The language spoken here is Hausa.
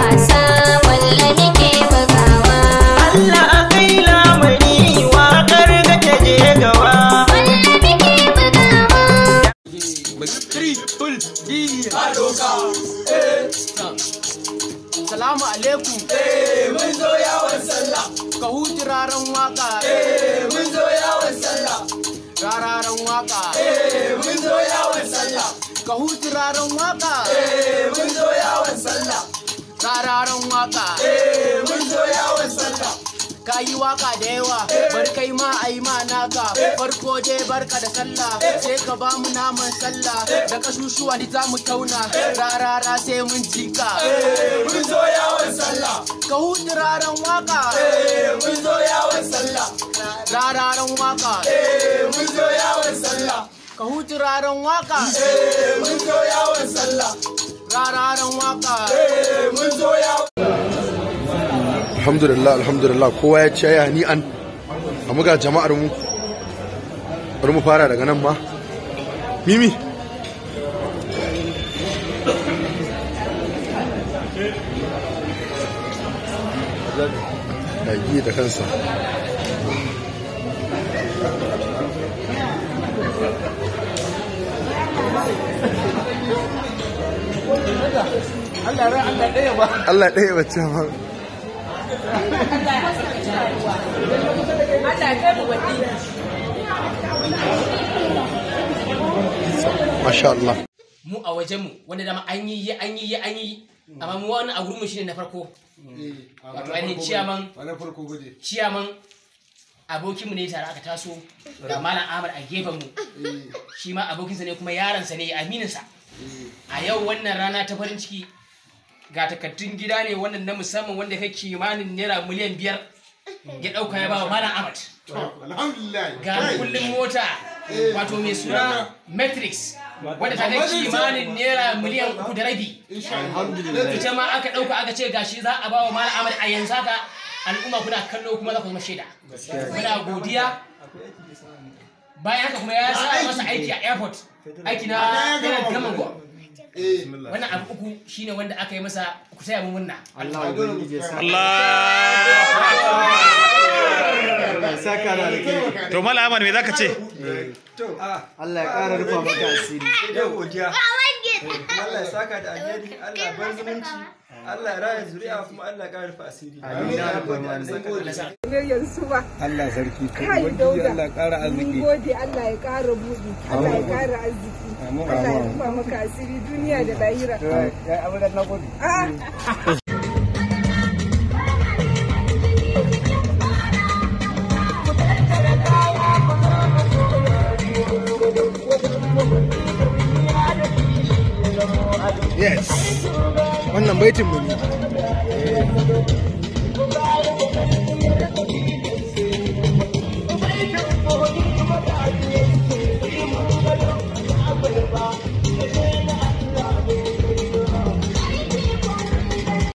wasa walla muke bugawa. Allah kai lamari waƙar ga ta je gaba. Walla muke bugawa. Salamu alaikum. Mun zo yawon sallah. Ka huti raran waka. Mun zo yawon sallah. Rararan waka. Mun zo yawon sallah. Ka huti raran waka. Mun zo yawon sallah. Rararan waka. Mun zo yawon sallah. Ka yi waka da yawa, bari kai ma a yi ma naka. Farko dai barka da sallah, sai ka ba mu naman sallah. Da kashushuwa ni za mu tauna, rarara sai mun jika. Mun zo yawon sallah. Ka huti raran waka. Mun zo yawon sallah. Rararan waka. Mun zo yawon sallah. Ka huti raran waka. Mun zo yawon sallah. Rararan waka. Mun zo yawon. Alhamdulillah kowa ya ce ya ni an amma ga jama'ar mu bari mu fara daga nan ma mimi da yi da kansa Allah ɗaya ba ce ba Masha Allah. Mu a wajenmu wanda dama an yi amma mu wani a gurinmu shine na farko. Wato ainihin ciyaman abokinmu ne tare aka taso da Malam Ahmad a gefenmu. Shi ma abokinsa ne kuma yaransa ne amininsa. A yau wannan rana ta farin ciki ga takardun gida ne wannan na musamman wanda kai kimanin naira miliyan 5 ya dauka ya ba wa Malam Ahmad. Ga kullum mota wato mai suna Matrix wanda ta kai kimanin naira miliyan 3.5. Ita ma aka dauka aka ce gashi za a ba wa Malam Ahmad a yanzu haka al'umma kuna kallo kuma za ku zama shaida. Muna godiya. Bayan haka kuma ya sa masa aiki a airport. Aiki na yana gaman go. Wannan abu uku shine wanda aka yi masa ku taya mun murna. Allah saka da alkhairi. To Malam Ahmad me zaka ce? Allah ya ƙara rufa maka asiri. Yau godiya. Allah ya saka da alheri, Allah ya bar zumunci, Allah ya raya zuri'a kuma Allah ya ƙara rufa asiri. Amin ya rabbal alamin. yanzu ba. Allah sarki. Kai Dauda. Allah ya ƙara arziki. Mun gode Allah ya ƙara buɗi. Allah ya ƙara arziki. Allah ya rufa maka asiri duniya da lahira. Ya abudan na gode. Yes, wannan baitin mu ne.